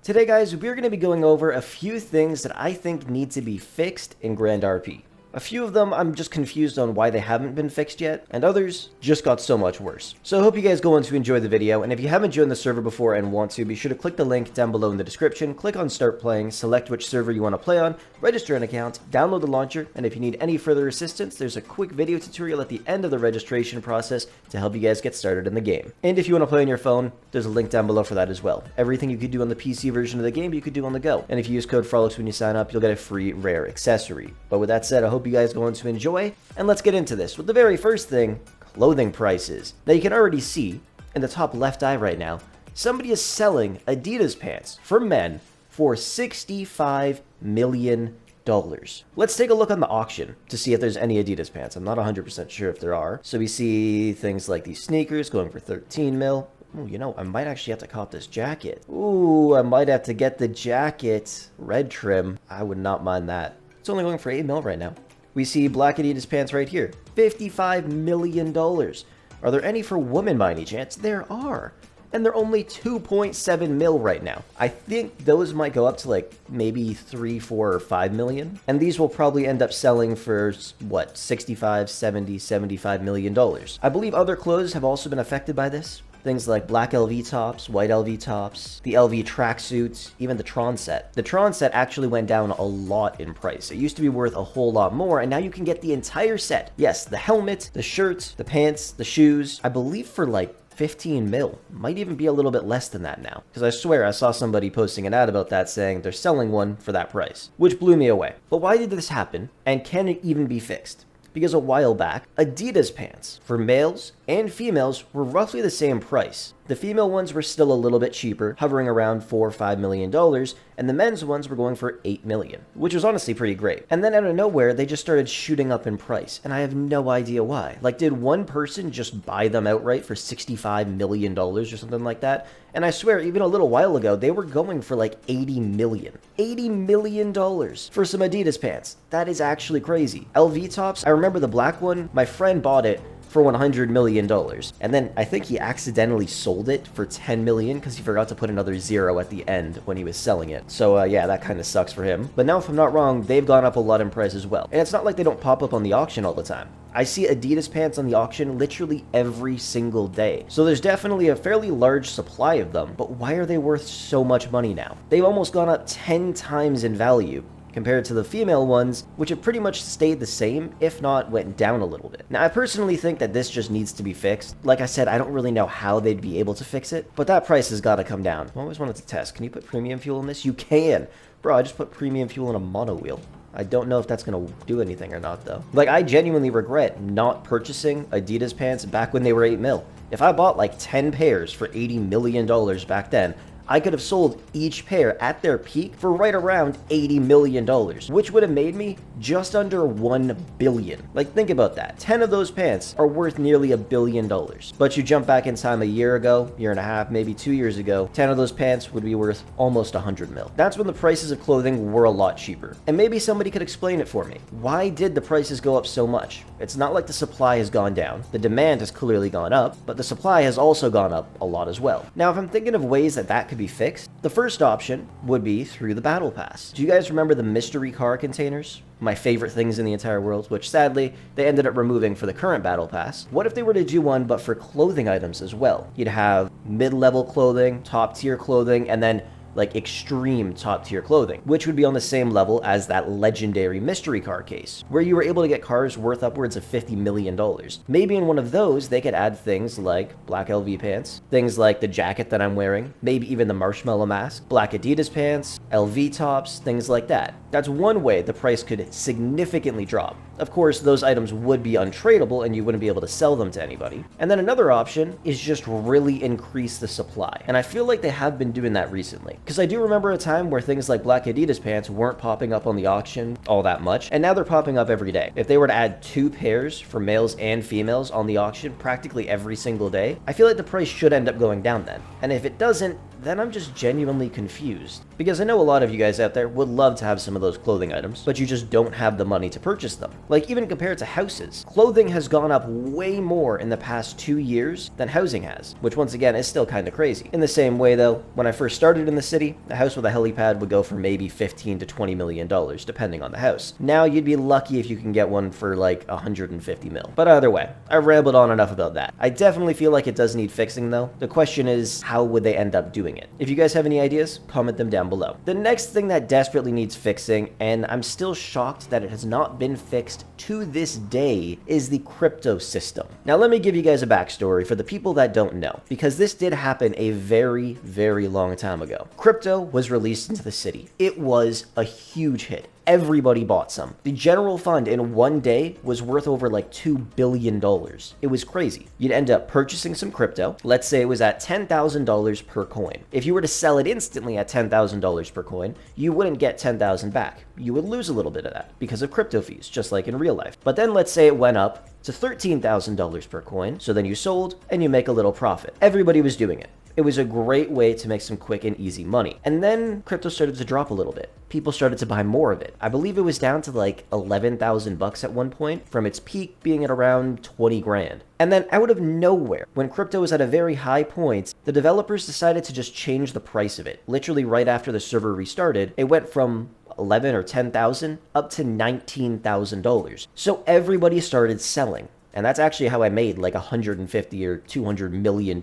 Today guys, we're going to be going over a few things that I think need to be fixed in Grand RP. A few of them I'm just confused on why they haven't been fixed yet, and others just got so much worse. So I hope you guys go on to enjoy the video, and if you haven't joined the server before and want to, be sure to click the link down below in the description, click on start playing, select which server you want to play on, register an account, download the launcher, and if you need any further assistance, there's a quick video tutorial at the end of the registration process to help you guys get started in the game. And if you want to play on your phone, there's a link down below for that as well. Everything you could do on the PC version of the game, you could do on the go. And if you use code Frolickz when you sign up, you'll get a free rare accessory. But with that said, I hope you guys go on to enjoy, and let's get into this with the very first thing: clothing prices. Now you can already see in the top left eye right now, somebody is selling Adidas pants for men for $65 million. Let's take a look on the auction to see if there's any Adidas pants. I'm not 100% sure if there are. So we see things like these sneakers going for 13 mil. Ooh, you know, I might actually have to cop this jacket. Ooh, I might have to get the jacket. Red trim. I would not mind that. It's only going for 8 mil right now. We see black Adidas pants right here. $55 million. Are there any for women by any chance? There are. And they're only 2.7 mil right now. I think those might go up to like maybe 3, 4, or 5 million. And these will probably end up selling for, what, 65, 70, $75 million. I believe other clothes have also been affected by this. Things like black LV tops, white LV tops, the LV tracksuits, even the Tron set. The Tron set actually went down a lot in price. It used to be worth a whole lot more, and now you can get the entire set. Yes, the helmet, the shirt, the pants, the shoes, I believe for like 15 mil. Might even be a little bit less than that now. Because I swear I saw somebody posting an ad about that saying they're selling one for that price, which blew me away. But why did this happen, and can it even be fixed? Because a while back, Adidas pants for males and females were roughly the same price. The female ones were still a little bit cheaper, hovering around $4 or $5 million, and the men's ones were going for $8 million, which was honestly pretty great. And then out of nowhere, they just started shooting up in price, and I have no idea why. Like, did one person just buy them outright for $65 million or something like that? And I swear, even a little while ago, they were going for like $80 million. $80 million for some Adidas pants. That is actually crazy. LV tops, I remember the black one, my friend bought it for $100 million. And then I think he accidentally sold it for $10 million because he forgot to put another zero at the end when he was selling it. So yeah, that kind of sucks for him. But now if I'm not wrong, they've gone up a lot in price as well. And it's not like they don't pop up on the auction all the time. I see Adidas pants on the auction literally every single day. So there's definitely a fairly large supply of them, but why are they worth so much money now? They've almost gone up 10 times in value compared to the female ones, which have pretty much stayed the same, if not went down a little bit. Now, I personally think that this just needs to be fixed. Like I said, I don't really know how they'd be able to fix it, but that price has got to come down. I always wanted to test. Can you put premium fuel in this? You can. Bro, I just put premium fuel in a mono wheel. I don't know if that's going to do anything or not, though. Like, I genuinely regret not purchasing Adidas pants back when they were 8 mil. If I bought like 10 pairs for $80 million back then, I could have sold each pair at their peak for right around $80 million, which would have made me just under $1 billion. Like, think about that. 10 of those pants are worth nearly $1 billion. But you jump back in time a year ago, year and a half, maybe 2 years ago, 10 of those pants would be worth almost 100 mil. That's when the prices of clothing were a lot cheaper. And maybe somebody could explain it for me. Why did the prices go up so much? It's not like the supply has gone down. The demand has clearly gone up, but the supply has also gone up a lot as well. Now, if I'm thinking of ways that could be fixed, the first option would be through the battle pass. Do you guys remember the mystery car containers? My favorite things in the entire world, which sadly they ended up removing for the current battle pass. What if they were to do one but for clothing items as well? You'd have mid-level clothing, top tier clothing, and then like extreme top tier clothing, which would be on the same level as that legendary mystery car case, where you were able to get cars worth upwards of $50 million. Maybe in one of those, they could add things like black LV pants, things like the jacket that I'm wearing, maybe even the marshmallow mask, black Adidas pants, LV tops, things like that. That's one way the price could significantly drop. Of course, those items would be untradeable and you wouldn't be able to sell them to anybody. And then another option is just really increase the supply. And I feel like they have been doing that recently. Because I do remember a time where things like black Adidas pants weren't popping up on the auction all that much, and now they're popping up every day. If they were to add 2 pairs for males and females on the auction practically every single day, I feel like the price should end up going down then. And if it doesn't, then I'm just genuinely confused. Because I know a lot of you guys out there would love to have some of those clothing items, but you just don't have the money to purchase them. Like, even compared to houses, clothing has gone up way more in the past 2 years than housing has, which once again is still kind of crazy. In the same way though, when I first started in the city, a house with a helipad would go for maybe $15 to $20 million, depending on the house. Now you'd be lucky if you can get one for like 150 mil. But either way, I've rambled on enough about that. I definitely feel like it does need fixing though. The question is, how would they end up doing it? If you guys have any ideas, comment them down below. The next thing that desperately needs fixing, and I'm still shocked that it has not been fixed to this day, is the crypto system. Now let me give you guys a backstory for the people that don't know, because this did happen a very, very long time ago. Crypto was released into the city. It was a huge hit. Everybody bought some. The general fund in one day was worth over like $2 billion. It was crazy. You'd end up purchasing some crypto. Let's say it was at $10,000 per coin. If you were to sell it instantly at $10,000 per coin, you wouldn't get 10,000 back. You would lose a little bit of that because of crypto fees, just like in real life. But then let's say it went up to $13,000 per coin. So then you sold and you make a little profit. Everybody was doing it. It was a great way to make some quick and easy money. And then crypto started to drop a little bit. People started to buy more of it. I believe it was down to like 11,000 bucks at one point, from its peak being at around 20 grand. And then out of nowhere, when crypto was at a very high point, the developers decided to just change the price of it. Literally right after the server restarted, it went from 11 or 10,000 up to $19,000. So everybody started selling. And that's actually how I made like $150 or $200 million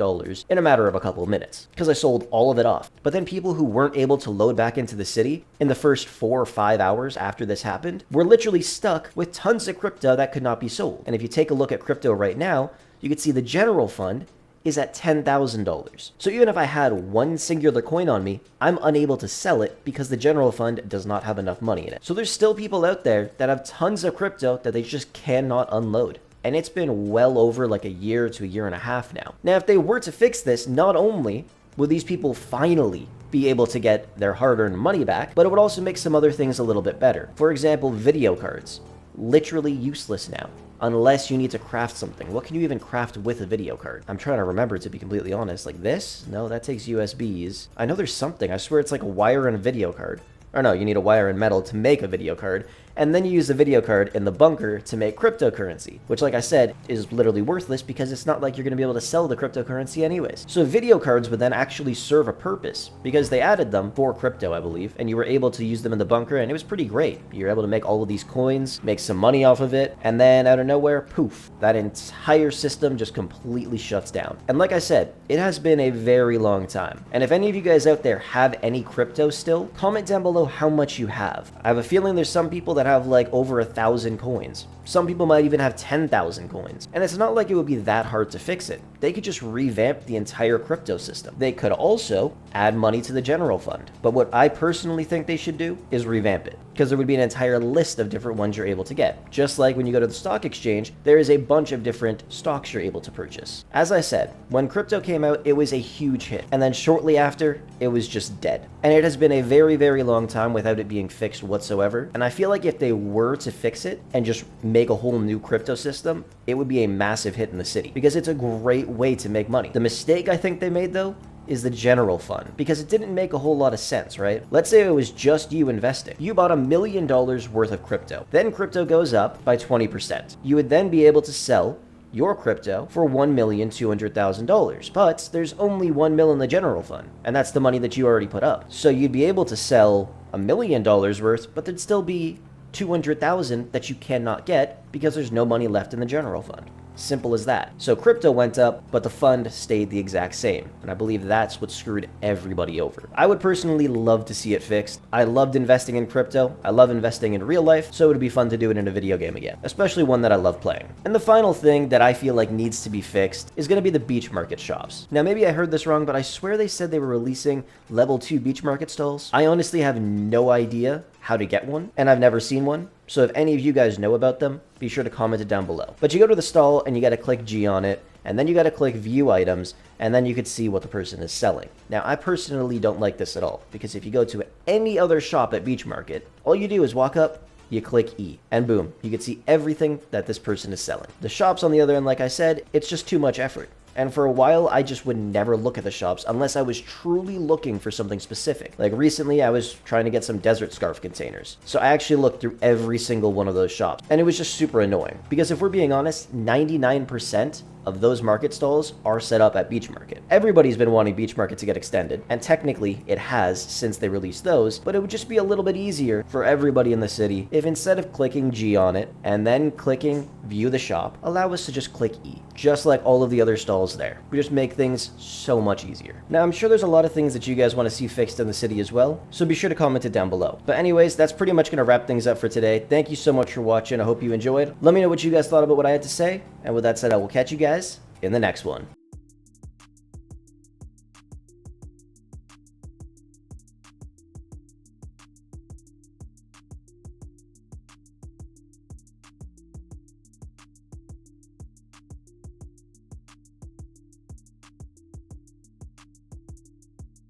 in a matter of a couple of minutes, because I sold all of it off. But then people who weren't able to load back into the city in the first 4 or 5 hours after this happened were literally stuck with tons of crypto that could not be sold. And if you take a look at crypto right now, you can see the general fund is at $10,000. So even if I had one singular coin on me, I'm unable to sell it because the general fund does not have enough money in it. So there's still people out there that have tons of crypto that they just cannot unload. And it's been well over like a year to a year and a half now. Now, if they were to fix this, not only will these people finally be able to get their hard-earned money back, but it would also make some other things a little bit better. For example, video cards. Literally useless now, unless you need to craft something. What can you even craft with a video card? I'm trying to remember, to be completely honest. Like this? No, that takes USBs. I know there's something. I swear it's like a wire and a video card. Or no, you need a wire and metal to make a video card, and then you use the video card in the bunker to make cryptocurrency, which, like I said, is literally worthless because it's not like you're going to be able to sell the cryptocurrency anyways. So video cards would then actually serve a purpose because they added them for crypto, I believe, and you were able to use them in the bunker, and it was pretty great. You were able to make all of these coins, make some money off of it, and then out of nowhere, poof, that entire system just completely shuts down. And like I said, it has been a very long time. And if any of you guys out there have any crypto still, comment down below how much you have. I have a feeling there's some people that have like over 1,000 coins. Some people might even have 10,000 coins. And it's not like it would be that hard to fix it. They could just revamp the entire crypto system. They could also add money to the general fund. But what I personally think they should do is revamp it, because there would be an entire list of different ones you're able to get. Just like when you go to the stock exchange, there is a bunch of different stocks you're able to purchase. As I said, when crypto came out, it was a huge hit. And then shortly after, it was just dead. And it has been a very, very long time without it being fixed whatsoever. And I feel like if they were to fix it and just make a whole new crypto system, it would be a massive hit in the city, because it's a great way to make money. The mistake I think they made though is the general fund, because it didn't make a whole lot of sense, right? Let's say it was just you investing. You bought $1 million worth of crypto. Then crypto goes up by 20%. You would then be able to sell your crypto for $1,200,000, but there's only $1 million in the general fund, and that's the money that you already put up. So you'd be able to sell $1 million worth, but there'd still be $200,000 that you cannot get because there's no money left in the general fund. Simple as that. So crypto went up, but the fund stayed the exact same. And I believe that's what screwed everybody over. I would personally love to see it fixed. I loved investing in crypto. I love investing in real life, so it would be fun to do it in a video game again, especially one that I love playing. And the final thing that I feel like needs to be fixed is going to be the beach market shops. Now, maybe I heard this wrong, but I swear they said they were releasing level 2 beach market stalls. I honestly have no idea how to get one, and I've never seen one. So if any of you guys know about them, be sure to comment it down below. But you go to the stall and you got to click G on it, and then you got to click view items, and then you could see what the person is selling. Now, I personally don't like this at all, because if you go to any other shop at Beach Market, all you do is walk up, you click E, and boom, you can see everything that this person is selling. The shops on the other end, like I said, it's just too much effort. And for a while, I just would never look at the shops unless I was truly looking for something specific. Like recently, I was trying to get some desert scarf containers. So I actually looked through every single one of those shops. And it was just super annoying. Because if we're being honest, 99% of those market stalls are set up at Beach Market. Everybody's been wanting Beach Market to get extended, and technically it has since they released those, but it would just be a little bit easier for everybody in the city if instead of clicking G on it and then clicking view the shop, allow us to just click E, just like all of the other stalls there. We just make things so much easier. Now, I'm sure there's a lot of things that you guys want to see fixed in the city as well, so be sure to comment it down below. But anyways, that's pretty much going to wrap things up for today. Thank you so much for watching. I hope you enjoyed. Let me know what you guys thought about what I had to say, and with that said, I will catch you guys in the next one.